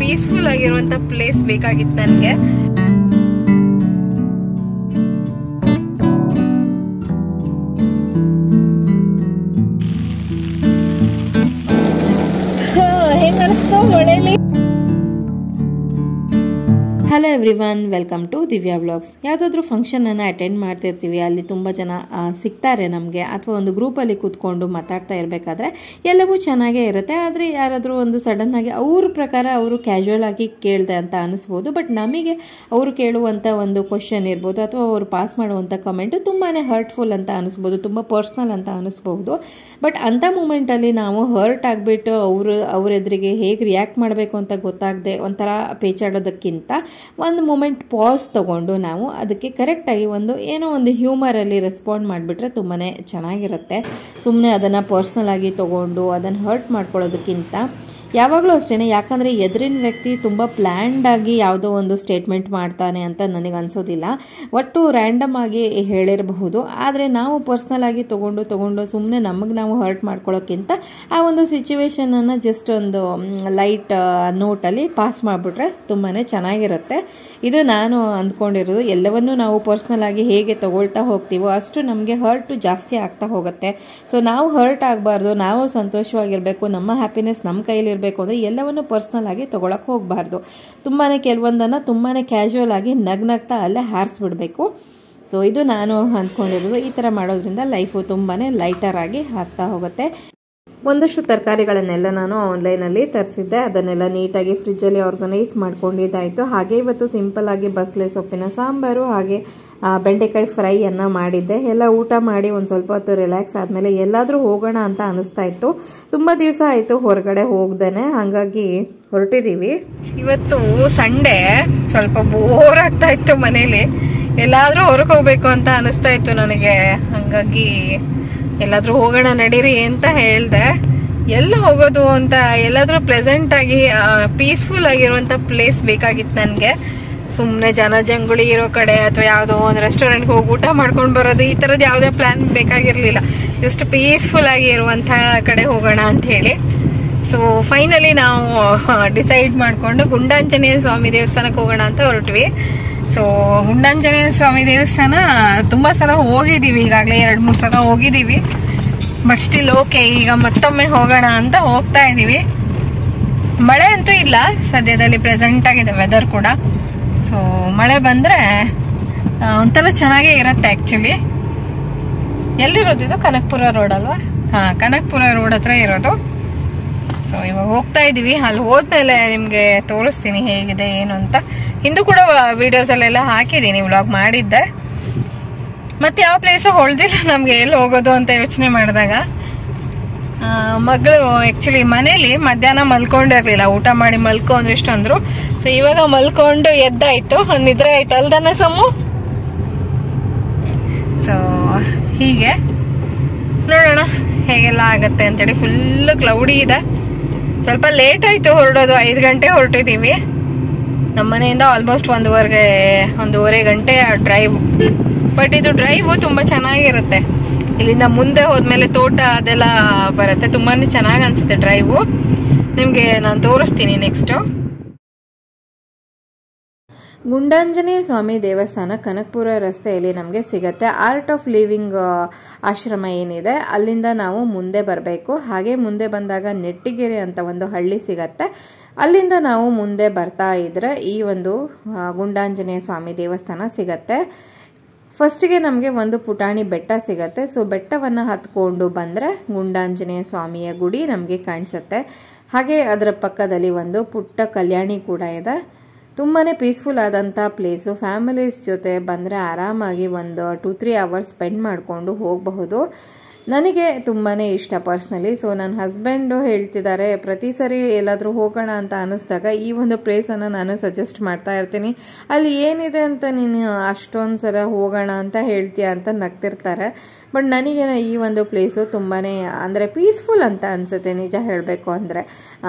Peaceful ಆಗಿರುವಂತ place ಬೇಕಾಗಿತ್ತು ನನಗೆ. ಹೆಂಗ ಅನಿಸ್ತು ಮಳೆಯಲ್ಲಿ? Hello everyone, welcome to Divya vlogs. ಯಾವುದಾದ್ರೂ ಫಂಕ್ಷನನ್ನು ಅಟೆಂಡ್ ಮಾಡ್ತಿರ್ತೀವಿ, ಅಲ್ಲಿ ತುಂಬ ಜನ ಸಿಗ್ತಾರೆ ನಮಗೆ, ಅಥವಾ ಒಂದು ಗ್ರೂಪಲ್ಲಿ ಕೂತ್ಕೊಂಡು ಮಾತಾಡ್ತಾ ಇರಬೇಕಾದ್ರೆ ಎಲ್ಲವೂ ಚೆನ್ನಾಗೇ ಇರುತ್ತೆ. ಆದರೆ ಯಾರಾದರೂ ಒಂದು ಸಡನ್ನಾಗಿ ಅವ್ರ ಪ್ರಕಾರ ಅವರು ಕ್ಯಾಶುವಲ್ ಆಗಿ ಕೇಳಿದೆ ಅಂತ ಅನಿಸ್ಬೋದು. ಬಟ್ ನಮಗೆ ಅವರು ಕೇಳುವಂಥ ಒಂದು ಕ್ವಶನ್ ಇರ್ಬೋದು, ಅಥವಾ ಅವರು ಪಾಸ್ ಮಾಡುವಂಥ ಕಮೆಂಟು ತುಂಬಾ ಹರ್ಟ್ಫುಲ್ ಅಂತ ಅನಿಸ್ಬೋದು, ತುಂಬ ಪರ್ಸ್ನಲ್ ಅಂತ ಅನಿಸ್ಬೋದು. ಬಟ್ ಅಂಥ ಮೂಮೆಂಟಲ್ಲಿ ನಾವು ಹರ್ಟ್ ಆಗಿಬಿಟ್ಟು ಅವ್ರ ಎದುರಿಗೆ ಹೇಗೆ ರಿಯಾಕ್ಟ್ ಮಾಡಬೇಕು ಅಂತ ಗೊತ್ತಾಗದೆ ಒಂಥರ ಪೇಚಾಡೋದಕ್ಕಿಂತ ಒಂದು ಮೂಮೆಂಟ್ ಪಾಸ್ ತಗೊಂಡು ನಾವು ಅದಕ್ಕೆ ಕರೆಕ್ಟಾಗಿ ಏನೋ ಒಂದು ಹ್ಯೂಮರಲ್ಲಿ ರೆಸ್ಪಾಂಡ್ ಮಾಡಿಬಿಟ್ರೆ ತುಂಬಾ ಚೆನ್ನಾಗಿರುತ್ತೆ. ಸುಮ್ಮನೆ ಅದನ್ನು ಪರ್ಸ್ನಲ್ ಆಗಿ ತೊಗೊಂಡು ಅದನ್ನು ಹರ್ಟ್ ಮಾಡ್ಕೊಳ್ಳೋದಕ್ಕಿಂತ ಯಾವಾಗಲೂ ಅಷ್ಟೇ. ಯಾಕಂದರೆ ಎದುರಿನ ವ್ಯಕ್ತಿ ತುಂಬ ಪ್ಲ್ಯಾಂಡ್ ಆಗಿ ಯಾವುದೋ ಒಂದು ಸ್ಟೇಟ್ಮೆಂಟ್ ಮಾಡ್ತಾನೆ ಅಂತ ನನಗೆ ಅನಿಸೋದಿಲ್ಲ. ಒಟ್ಟು ರ್ಯಾಂಡಮ್ ಆಗಿ ಹೇಳಿರಬಹುದು. ಆದರೆ ನಾವು ಪರ್ಸ್ನಲ್ ಆಗಿ ತೊಗೊಂಡು ಸುಮ್ಮನೆ ನಮಗೆ ನಾವು ಹರ್ಟ್ ಮಾಡ್ಕೊಳ್ಳೋಕ್ಕಿಂತ ಆ ಒಂದು ಸಿಚುವೇಶನನ್ನು ಜಸ್ಟ್ ಒಂದು ಲೈಟ್ ನೋಟಲ್ಲಿ ಪಾಸ್ ಮಾಡಿಬಿಟ್ರೆ ತುಂಬಾ ಚೆನ್ನಾಗಿರುತ್ತೆ. ಇದು ನಾನು ಅಂದ್ಕೊಂಡಿರೋದು. ಎಲ್ಲವನ್ನೂ ನಾವು ಪರ್ಸ್ನಲ್ ಆಗಿ ಹೇಗೆ ತೊಗೊಳ್ತಾ ಹೋಗ್ತೀವೋ ಅಷ್ಟು ನಮಗೆ ಹರ್ಟು ಜಾಸ್ತಿ ಆಗ್ತಾ ಹೋಗುತ್ತೆ. ಸೊ ನಾವು ಹರ್ಟ್ ಆಗಬಾರ್ದು, ನಾವು ಸಂತೋಷವಾಗಿರಬೇಕು, ನಮ್ಮ ಹ್ಯಾಪಿನೆಸ್ ನಮ್ಮ ಕೈಲಿರಬೇಕು ಅಂದರೆ ಎಲ್ಲವನ್ನು ಪರ್ಸ್ನಲ್ ಆಗಿ ತೊಗೊಳಕ್ಕೆ ಹೋಗಬಾರ್ದು. ಕೆಲವೊಂದನ್ನು ತುಂಬಾ ಕ್ಯಾಶುವಲ್ ಆಗಿ ನಗ್ನಗ್ತಾ ಅಲ್ಲೇ ಹಾರಿಸ್ಬಿಡ್ಬೇಕು. ಸೊ ಇದು ನಾನು ಅಂದ್ಕೊಂಡಿರೋದು. ಈ ಥರ ಮಾಡೋದ್ರಿಂದ ಲೈಫು ತುಂಬಾ ಲೈಟರ್ ಆಗಿ ಆಗ್ತಾ ಹೋಗುತ್ತೆ. ಒಂದಷ್ಟು ತರಕಾರಿಗಳನ್ನೆಲ್ಲ ನಾನು ಆನ್ಲೈನಲ್ಲಿ ತರಿಸಿದ್ದೆ. ಅದನ್ನೆಲ್ಲ ನೀಟಾಗಿ ಫ್ರಿಜ್ಜಲ್ಲಿ ಆರ್ಗನೈಸ್ ಮಾಡ್ಕೊಂಡಿದ್ದಾಯಿತು. ಹಾಗೆ ಇವತ್ತು ಸಿಂಪಲ್ಲಾಗಿ ಬಸಳೆ ಸೊಪ್ಪಿನ ಸಾಂಬಾರು ಹಾಗೆ ಬೆಂಡೆಕಾಯಿ ಫ್ರೈಯನ್ನು ಮಾಡಿದ್ದೆ. ಎಲ್ಲ ಊಟ ಮಾಡಿ ಒಂದು ಸ್ವಲ್ಪ ಹೊತ್ತು ರಿಲ್ಯಾಕ್ಸ್ ಆದಮೇಲೆ ಎಲ್ಲಾದರೂ ಹೋಗೋಣ ಅಂತ ಅನಿಸ್ತಾ ಇತ್ತು. ತುಂಬ ದಿವಸ ಆಯಿತು ಹೊರಗಡೆ ಹೋಗ್ದೇನೆ, ಹಾಗಾಗಿ ಹೊರಟಿದ್ದೀವಿ. ಇವತ್ತು ಸಂಡೇ, ಸ್ವಲ್ಪ ಬೋರ್ ಆಗ್ತಾ ಇತ್ತು ಮನೇಲಿ. ಎಲ್ಲಾದರೂ ಹೊರಗೆ ಹೋಗ್ಬೇಕು ಅಂತ ಅನಿಸ್ತಾ ಇತ್ತು ನನಗೆ. ಹಾಗಾಗಿ ಎಲ್ಲಾದ್ರೂ ಹೋಗೋಣ ನಡೀರಿ ಅಂತ ಹೇಳ್ದೆ. ಎಲ್ಲ ಹೋಗೋದು ಅಂತ, ಎಲ್ಲಾದ್ರೂ ಪ್ಲೆಸೆಂಟ್ ಆಗಿ ಪೀಸ್ಫುಲ್ ಆಗಿರುವಂತ ಪ್ಲೇಸ್ ಬೇಕಾಗಿತ್ತು ನನಗೆ. ಸುಮ್ಮನೆ ಜನಜಂಗುಳಿ ಇರೋ ಕಡೆ ಅಥವಾ ಯಾವುದೋ ಒಂದು ರೆಸ್ಟೋರೆಂಟ್ಗೆ ಹೋಗಿ ಊಟ ಮಾಡ್ಕೊಂಡು ಬರೋದು, ಈ ಥರದ್ದು ಯಾವುದೇ ಪ್ಲಾನ್ ಬೇಕಾಗಿರಲಿಲ್ಲ. ಜಸ್ಟ್ ಪೀಸ್ಫುಲ್ ಆಗಿ ಇರುವಂಥ ಕಡೆ ಹೋಗೋಣ ಅಂತ ಹೇಳಿ. ಸೊ ಫೈನಲಿ ನಾವು ಡಿಸೈಡ್ ಮಾಡಿಕೊಂಡು ಗುಂಡಾಂಜನೇಯ ಸ್ವಾಮಿ ದೇವಸ್ಥಾನಕ್ಕೆ ಹೋಗೋಣ ಅಂತ ಹೊರಟ್ವಿ. ಸೊ ಗುಂಡಾಂಜನೇಯ ಸ್ವಾಮಿ ದೇವಸ್ಥಾನ ತುಂಬ ಸಲ ಹೋಗಿದ್ದೀವಿ, ಈಗಾಗಲೇ 2-3 ಸಲ ಹೋಗಿದ್ದೀವಿ. ಬಟ್ ಸ್ಟಿಲ್ ಓಕೆ, ಈಗ ಮತ್ತೊಮ್ಮೆ ಹೋಗೋಣ ಅಂತ ಹೋಗ್ತಾ ಇದ್ದೀವಿ. ಮಳೆ ಅಂತೂ ಇಲ್ಲ ಸದ್ಯದಲ್ಲಿ, ಪ್ರೆಸೆಂಟ್ ಆಗಿದೆ ವೆದರ್ ಕೂಡ. ಸೊ ಮಳೆ ಬಂದರೆ ಒಂಥರ ಚೆನ್ನಾಗೇ ಇರುತ್ತೆ ಆ್ಯಕ್ಚುಲಿ. ಎಲ್ಲಿರೋದು ಇದು? ಕನಕಪುರ ರೋಡ್ ಅಲ್ವಾ? ಹಾಂ, ಕನಕಪುರ ರೋಡ್ ಹತ್ರ ಇರೋದು. ಸೊ ಇವಾಗ ಹೋಗ್ತಾ ಇದ್ದೀವಿ. ಅಲ್ಲಿ ಹೋದ್ಮೇಲೆ ನಿಮಗೆ ತೋರಿಸ್ತೀನಿ ಹೇಗಿದೆ ಏನು ಅಂತ. ಹಿಂದೂ ಕೂಡ ವಿಡಿಯೋಸಲ್ಲೆಲ್ಲ ಹಾಕಿದ್ದೀನಿ, ವ್ಲಾಗ್ ಮಾಡಿದ್ದೆ. ಮತ್ತೆ ಯಾವ ಪ್ಲೇಸು ಹೊಳ್ದಿಲ್ಲ ನಮಗೆ ಎಲ್ಲಿ ಹೋಗೋದು ಅಂತ ಯೋಚನೆ ಮಾಡಿದಾಗ. ಮಗಳು ಆ್ಯಕ್ಚುಲಿ ಮನೇಲಿ ಮಧ್ಯಾಹ್ನ ಮಲ್ಕೊಂಡಿರಲಿಲ್ಲ, ಊಟ ಮಾಡಿ ಮಲ್ಕೊ ಅಂದ್ರೆ ಇಷ್ಟಂದ್ರು. ಸೊ ಇವಾಗ ಮಲ್ಕೊಂಡು ಎದ್ದಾಯ್ತು, ನಿದ್ರೆ ಆಯ್ತು ಅಲ್ದನ ಸಮ್ಮು. ಸೊ ಹೀಗೆ ನೋಡೋಣ ಹೇಗೆಲ್ಲ ಆಗತ್ತೆ ಅಂತೇಳಿ. ಫುಲ್ ಕ್ಲೌಡಿ ಇದೆ. ಸ್ವಲ್ಪ ಲೇಟ್ ಆಯ್ತು ಹೊರಡೋದು, 5 ಗಂಟೆ ಹೊರಟಿದ್ದೀವಿ. ನಮ್ಮ ಮನೆಯಿಂದ ಆಲ್ಮೋಸ್ಟ್ 1.5 ಗಂಟೆ ಡ್ರೈವ್. ಬಟ್ ಇದು ಡ್ರೈವು ತುಂಬ ಚೆನ್ನಾಗಿರುತ್ತೆ. ಇಲ್ಲಿಂದ ಮುಂದೆ ಹೋದ್ಮೇಲೆ ತೋಟ ಅದೆಲ್ಲ ಬರುತ್ತೆ. ತುಂಬಾ ಚೆನ್ನಾಗಿ ಅನಿಸುತ್ತೆ ಡ್ರೈವು. ನಿಮಗೆ ನಾನು ತೋರಿಸ್ತೀನಿ ನೆಕ್ಸ್ಟು. ಗುಂಡಾಂಜನೇಯ ಸ್ವಾಮಿ ದೇವಸ್ಥಾನ ಕನಕಪುರ ರಸ್ತೆಯಲ್ಲಿ ನಮಗೆ ಸಿಗುತ್ತೆ. ಆರ್ಟ್ ಆಫ್ ಲಿವಿಂಗ್ ಆಶ್ರಮ ಏನಿದೆ ಅಲ್ಲಿಂದ ನಾವು ಮುಂದೆ ಬರಬೇಕು. ಹಾಗೆ ಮುಂದೆ ಬಂದಾಗ ನೆಟ್ಟಿಗೆರೆ ಅಂತ ಒಂದು ಹಳ್ಳಿ ಸಿಗತ್ತೆ. ಅಲ್ಲಿಂದ ನಾವು ಮುಂದೆ ಬರ್ತಾ ಇದ್ರೆ ಈ ಒಂದು ಗುಂಡಾಂಜನೇಯ ಸ್ವಾಮಿ ದೇವಸ್ಥಾನ ಸಿಗತ್ತೆ. ಫಸ್ಟಿಗೆ ನಮಗೆ ಒಂದು ಪುಟಾಣಿ ಬೆಟ್ಟ ಸಿಗತ್ತೆ. ಸೊ ಬೆಟ್ಟವನ್ನು ಹತ್ಕೊಂಡು ಬಂದರೆ ಗುಂಡಾಂಜನೇಯ ಸ್ವಾಮಿಯ ಗುಡಿ ನಮಗೆ ಕಾಣಿಸುತ್ತೆ. ಹಾಗೆ ಅದರ ಪಕ್ಕದಲ್ಲಿ ಒಂದು ಪುಟ್ಟ ಕಲ್ಯಾಣಿ ಕೂಡ ಇದೆ. ತುಂಬಾ ಪೀಸ್ಫುಲ್ ಆದಂಥ ಪ್ಲೇಸು. ಫ್ಯಾಮಿಲೀಸ್ ಜೊತೆ ಬಂದರೆ ಆರಾಮಾಗಿ ಒಂದು 2-3 ಅವರ್ಸ್ ಸ್ಪೆಂಡ್ ಮಾಡಿಕೊಂಡು ಹೋಗಬಹುದು. ನನಗೆ ತುಂಬಾ ಇಷ್ಟ ಪರ್ಸ್ನಲಿ. ಸೊ ನನ್ನ ಹಸ್ಬೆಂಡು ಹೇಳ್ತಿದ್ದಾರೆ, ಪ್ರತಿ ಸರಿ ಎಲ್ಲಾದರೂ ಹೋಗೋಣ ಅಂತ ಅನ್ನಿಸ್ದಾಗ ಈ ಒಂದು ಪ್ಲೇಸನ್ನು ನಾನು ಸಜೆಸ್ಟ್ ಮಾಡ್ತಾ ಇರ್ತೀನಿ. ಅಲ್ಲಿ ಏನಿದೆ ಅಂತ ನೀನು ಅಷ್ಟೊಂದು ಸಲ ಹೋಗೋಣ ಅಂತ ಹೇಳ್ತೀಯ ಅಂತ ನಗ್ತಿರ್ತಾರೆ. ಬಟ್ ನನಗೆ ಈ ಒಂದು ಪ್ಲೇಸು ತುಂಬಾ ಅಂದರೆ ಪೀಸ್ಫುಲ್ ಅಂತ ಅನಿಸುತ್ತೆ ನಿಜ ಹೇಳಬೇಕು ಅಂದರೆ.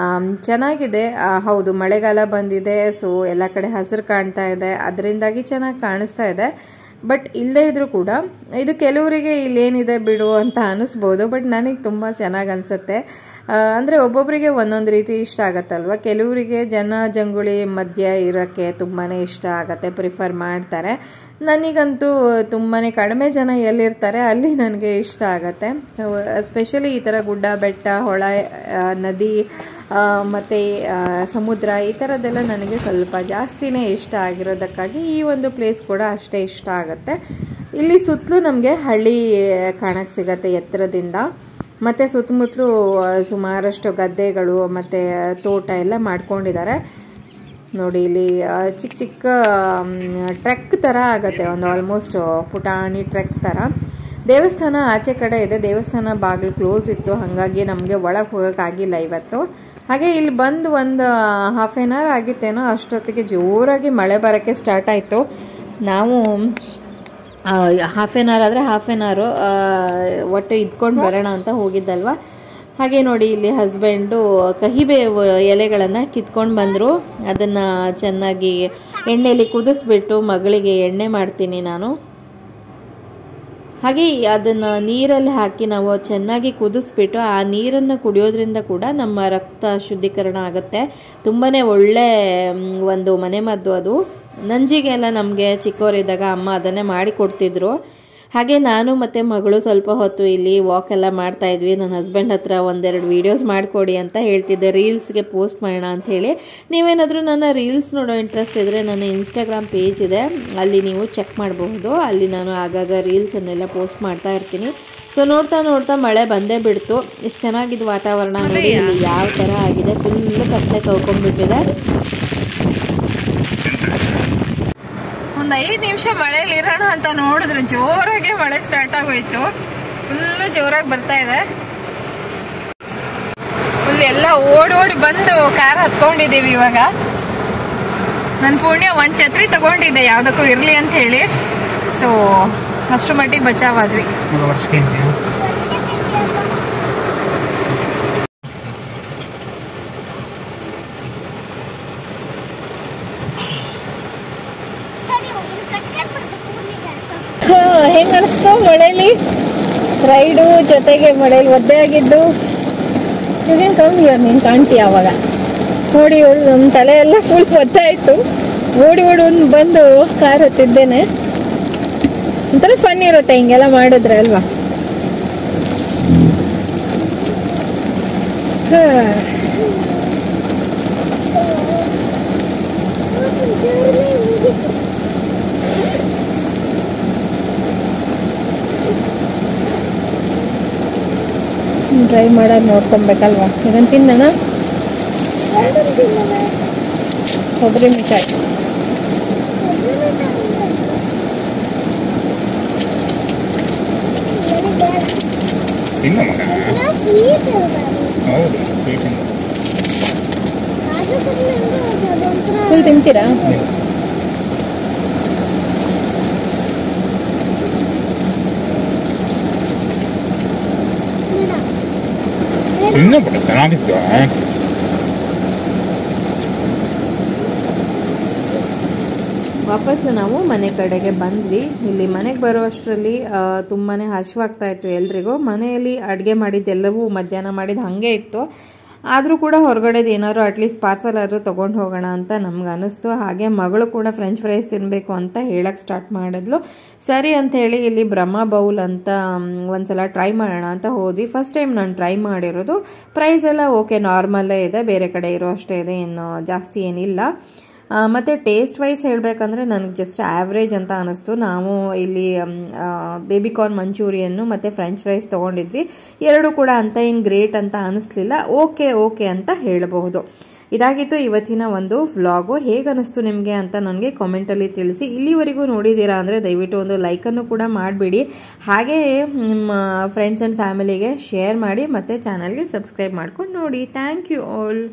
ಚೆನ್ನಾಗಿದೆ. ಹೌದು, ಮಳೆಗಾಲ ಬಂದಿದೆ. ಸೊ ಎಲ್ಲ ಕಡೆ ಹಸಿರು ಕಾಣ್ತಾ ಇದೆ, ಅದರಿಂದಾಗಿ ಚೆನ್ನಾಗಿ ಕಾಣಿಸ್ತಾ ಇದೆ. ಬಟ್ ಇಲ್ಲದೇ ಇದ್ರೂ ಕೂಡ ಇದು ಕೆಲವರಿಗೆ ಇಲ್ಲೇನಿದೆ ಬಿಡು ಅಂತ ಅನಿಸ್ಬೋದು, ಬಟ್ ನನಗೆ ತುಂಬ ಚೆನ್ನಾಗಿ ಅನಿಸುತ್ತೆ. ಅಂದರೆ ಒಬ್ಬೊಬ್ಬರಿಗೆ ಒಂದೊಂದು ರೀತಿ ಇಷ್ಟ ಆಗುತ್ತಲ್ವ. ಕೆಲವರಿಗೆ ಜನ ಜಂಗುಳಿ ಮಧ್ಯ ಇರೋಕ್ಕೆ ತುಂಬಾ ಇಷ್ಟ ಆಗುತ್ತೆ, ಪ್ರಿಫರ್ ಮಾಡ್ತಾರೆ. ನನಗಂತೂ ತುಂಬಾ ಕಡಿಮೆ ಜನ ಎಲ್ಲಿರ್ತಾರೆ ಅಲ್ಲಿ ನನಗೆ ಇಷ್ಟ ಆಗುತ್ತೆ. ಎಸ್ಪೆಷಲಿ ಈ ಥರ ಗುಡ್ಡ ಬೆಟ್ಟ ಹೊಳ ನದಿ ಮತ್ತು ಸಮುದ್ರ ಈ ಥರದ್ದೆಲ್ಲ ನನಗೆ ಸ್ವಲ್ಪ ಜಾಸ್ತಿನೇ ಇಷ್ಟ ಆಗಿರೋದಕ್ಕಾಗಿ ಈ ಒಂದು ಪ್ಲೇಸ್ ಕೂಡ ಅಷ್ಟೇ ಇಷ್ಟ ಆಗುತ್ತೆ. ಇಲ್ಲಿ ಸುತ್ತಲೂ ನಮಗೆ ಹಳ್ಳಿ ಕಾಣಕ್ಕೆ ಸಿಗತ್ತೆ ಎತ್ತರದಿಂದ, ಮತ್ತು ಸುತ್ತಮುತ್ತಲೂ ಸುಮಾರಷ್ಟು ಗದ್ದೆಗಳು ಮತ್ತು ತೋಟ ಎಲ್ಲ ಮಾಡ್ಕೊಂಡಿದ್ದಾರೆ ನೋಡಿ. ಇಲ್ಲಿ ಚಿಕ್ಕ ಚಿಕ್ಕ ಟ್ರೆಕ್ ಥರ ಆಗುತ್ತೆ, ಒಂದು ಆಲ್ಮೋಸ್ಟ್ ಪುಟಾಣಿ ಟ್ರೆಕ್ ಥರ. ದೇವಸ್ಥಾನ ಆಚೆ ಕಡೆ ಇದೆ, ದೇವಸ್ಥಾನ ಬಾಗಿಲು ಕ್ಲೋಸ್ ಇತ್ತು, ಹಾಗಾಗಿ ನಮಗೆ ಒಳಗೆ ಹೋಗೋಕ್ಕಾಗಿಲ್ಲ ಇವತ್ತು. ಹಾಗೆ ಇಲ್ಲಿ ಬಂದು ಒಂದು ಹಾಫ್ ಆನ್ ಅವರ್ ಆಗಿತ್ತೇನೋ, ಅಷ್ಟೊತ್ತಿಗೆ ಜೋರಾಗಿ ಮಳೆ ಬರೋಕ್ಕೆ ಸ್ಟಾರ್ಟ್ ಆಯಿತು. ನಾವು ಹಾಫ್ ಆನ್ ಅವರ್ ಆದರೆ ಹಾಫ್ ಆನ್ ಅವರು ಒಟ್ಟು ಇದ್ಕೊಂಡು ಬರೋಣ ಅಂತ ಹೋಗಿದ್ದಲ್ವ. ಹಾಗೆ ನೋಡಿ ಇಲ್ಲಿ ಹಸ್ಬೆಂಡು ಕಹಿಬೇವು ಎಲೆಗಳನ್ನು ಕಿತ್ಕೊಂಡು ಬಂದರು. ಅದನ್ನು ಚೆನ್ನಾಗಿ ಎಣ್ಣೆಯಲ್ಲಿ ಕುದಿಸ್ಬಿಟ್ಟು ಮಗಳಿಗೆ ಎಣ್ಣೆ ಮಾಡ್ತೀನಿ ನಾನು. ಹಾಗೆ ಅದನ್ನು ನೀರಲ್ಲಿ ಹಾಕಿ ನಾವು ಚೆನ್ನಾಗಿ ಕುದಿಸ್ಬಿಟ್ಟು ಆ ನೀರನ್ನು ಕುಡಿಯೋದ್ರಿಂದ ಕೂಡ ನಮ್ಮ ರಕ್ತ ಶುದ್ಧೀಕರಣ ಆಗುತ್ತೆ. ತುಂಬಾ ಒಳ್ಳೆ ಒಂದು ಮನೆಮದ್ದು ಅದು. ನಂಜಿಗೆಲ್ಲ ನಮಗೆ ಚಿಕ್ಕವರಿದ್ದಾಗ ಅಮ್ಮ ಅದನ್ನೇ ಮಾಡಿ ಕೊಡ್ತಿದ್ರು. ಹಾಗೆ ನಾನು ಮತ್ತು ಮಗಳು ಸ್ವಲ್ಪ ಹೊತ್ತು ಇಲ್ಲಿ ವಾಕ್ ಎಲ್ಲ ಮಾಡ್ತಾಯಿದ್ವಿ. ನನ್ನ ಹಸ್ಬೆಂಡ್ ಹತ್ರ ಒಂದೆರಡು ವೀಡಿಯೋಸ್ ಮಾಡಿಕೊಡಿ ಅಂತ ಹೇಳ್ತಿದ್ದೆ, ರೀಲ್ಸ್ಗೆ ಪೋಸ್ಟ್ ಮಾಡೋಣ ಅಂಥೇಳಿ. ನೀವೇನಾದರೂ ನನ್ನ ರೀಲ್ಸ್ ನೋಡೋ ಇಂಟ್ರೆಸ್ಟ್ ಇದ್ದರೆ ನನ್ನ ಇನ್ಸ್ಟಾಗ್ರಾಮ್ ಪೇಜ್ ಇದೆ, ಅಲ್ಲಿ ನೀವು ಚೆಕ್ ಮಾಡಬಹುದು. ಅಲ್ಲಿ ನಾನು ಆಗಾಗ ರೀಲ್ಸನ್ನೆಲ್ಲ ಪೋಸ್ಟ್ ಮಾಡ್ತಾ ಇರ್ತೀನಿ. ಸೊ ನೋಡ್ತಾ ನೋಡ್ತಾ ಮಳೆ ಬಂದೇ ಬಿಡ್ತು. ಎಷ್ಟು ಚೆನ್ನಾಗಿದ್ದು ವಾತಾವರಣ ನೋಡಿ. ಇಲ್ಲಿ ಯಾವ ಥರ ಆಗಿದೆ, ಫುಲ್ ಕತ್ತಲೆ ಕಳ್ಕೊಂಡ್ಬಿಟ್ಟಿದೆ. ಒಂದು 5 ನಿಮಿಷ ಮಳೆಯಲ್ಲಿ ಇರೋಣ ಅಂತ ನೋಡಿದ್ರೆ ಜೋರಾಗಿ ಮಳೆ ಸ್ಟಾರ್ಟ್ ಆಗೋಯ್ತು. ಫುಲ್ ಜೋರಾಗಿ ಬರ್ತಾ ಇದೆ. ಫುಲ್ ಎಲ್ಲ ಓಡಿ ಬಂದು ಕಾರ್ ಹತ್ಕೊಂಡಿದ್ದೀವಿ ಇವಾಗ. ನನ್ನ ಪುಣ್ಯ ಒಂದು ಛತ್ರಿ ತಗೊಂಡಿದ್ದೆ ಯಾವುದಕ್ಕೂ ಇರಲಿ ಅಂತ ಹೇಳಿ. ಸೊ ಅಷ್ಟು ಮಟ್ಟಿಗೆ ಬಚಾವಾದ್ವಿ. ಹೆಂಗ ಅನಿಸ್ತು ಮಳೇಲಿ ರೈಡು, ಜೊತೆಗೆ ಮಳೇಲಿ ಒದ್ದೆ ಆಗಿದ್ದು? ಇವಾಗೇನು ಕಮ್ಮಿ ನೀನು ಕಾಣ್ತೀಯ. ಅವಾಗ ಓಡಿ ನಮ್ಮ ತಲೆ ಎಲ್ಲ ಫುಲ್ ಒದ್ದೆ ಆಯ್ತು. ಓಡಿ ಬಂದು ಕಾರ್ ಹತ್ತಿದ್ದೇನೆ. ಒಂಥರ ಫನ್ ಇರುತ್ತೆ ಹಿಂಗೆಲ್ಲ ಮಾಡಿದ್ರೆ ಅಲ್ವಾ. ಡ್ರೈ ಮಾಡೋದು ನೋಡ್ಕೊಬೇಕಲ್ವಾ. ಇದನ್ನು ತಿನ್ನೋಣ. ಕೊಬ್ಬರಿ ಮಿಠಾಯಿ ಫುಲ್ ತಿಂತೀರಾ? ಚೆನ್ನಾಗಿತ್ತು. ವಾಪಸ್ಸು ನಾವು ಮನೆ ಕಡೆಗೆ ಬಂದ್ವಿ. ಇಲ್ಲಿ ಮನೆಗೆ ಬರುವಷ್ಟರಲ್ಲಿ ತುಂಬಾ ಹಸಿವಾಗ್ತಾ ಇತ್ತು ಎಲ್ರಿಗೂ. ಮನೆಯಲ್ಲಿ ಅಡುಗೆ ಮಾಡಿದ್ದೆಲ್ಲವೂ ಮಧ್ಯಾಹ್ನ ಮಾಡಿದ್ದು ಹಾಗೆ ಇತ್ತು. ಆದರೂ ಕೂಡ ಹೊರಗಡೆದು ಏನಾದ್ರು ಅಟ್ಲೀಸ್ಟ್ ಪಾರ್ಸಲ್ ಆದರೂ ತೊಗೊಂಡು ಹೋಗೋಣ ಅಂತ ನಮ್ಗೆ ಅನ್ನಿಸ್ತು. ಹಾಗೆ ಮಗಳು ಕೂಡ ಫ್ರೆಂಚ್ ಫ್ರೈಸ್ ತಿನ್ನಬೇಕು ಅಂತ ಹೇಳಕ್ಕೆ ಸ್ಟಾರ್ಟ್ ಮಾಡಿದ್ಲು. ಸರಿ ಅಂಥೇಳಿ ಇಲ್ಲಿ ಬ್ರಹ್ಮ ಬೌಲ್ ಅಂತ ಒಂದ್ಸಲ ಟ್ರೈ ಮಾಡೋಣ ಅಂತ ಹೋದ್ವಿ. ಫಸ್ಟ್ ಟೈಮ್ ನಾನು ಟ್ರೈ ಮಾಡಿರೋದು. ಪ್ರೈಸ್ ಎಲ್ಲ ಓಕೆ ನಾರ್ಮಲ್ಲೇ ಇದೆ, ಬೇರೆ ಕಡೆ ಇರೋ ಅಷ್ಟೇ ಇದೆ, ಏನು ಜಾಸ್ತಿ ಏನಿಲ್ಲ. ಮತ್ತು ಟೇಸ್ಟ್ ವೈಸ್ ಹೇಳಬೇಕಂದ್ರೆ ನನಗೆ ಜಸ್ಟ್ ಆ್ಯಾವ್ರೇಜ್ ಅಂತ ಅನ್ನಿಸ್ತು. ನಾವು ಇಲ್ಲಿ ಬೇಬಿಕಾರ್ನ್ ಮಂಚೂರಿಯನ್ನು ಮತ್ತು ಫ್ರೆಂಚ್ ಫ್ರೈಸ್ ತೊಗೊಂಡಿದ್ವಿ. ಎರಡೂ ಕೂಡ ಅಂತ ಏನು ಗ್ರೇಟ್ ಅಂತ ಅನ್ನಿಸ್ಲಿಲ್ಲ, ಓಕೆ ಅಂತ ಹೇಳಬಹುದು. ಇದಾಗಿತ್ತು ಇವತ್ತಿನ ಒಂದು ವ್ಲಾಗು. ಹೇಗೆ ಅನ್ನಿಸ್ತು ನಿಮಗೆ ಅಂತ ನನಗೆ ಕಾಮೆಂಟಲ್ಲಿ ತಿಳಿಸಿ. ಇಲ್ಲಿವರೆಗೂ ನೋಡಿದ್ದೀರಾ ಅಂದರೆ ದಯವಿಟ್ಟು ಒಂದು ಲೈಕನ್ನು ಕೂಡ ಮಾಡಿಬಿಡಿ. ಹಾಗೆ ನಿಮ್ಮ ಫ್ರೆಂಡ್ಸ್ ಆ್ಯಂಡ್ ಫ್ಯಾಮಿಲಿಗೆ ಶೇರ್ ಮಾಡಿ ಮತ್ತು ಚಾನಲ್ಗೆ ಸಬ್ಸ್ಕ್ರೈಬ್ ಮಾಡ್ಕೊಂಡು ನೋಡಿ. Thank you all.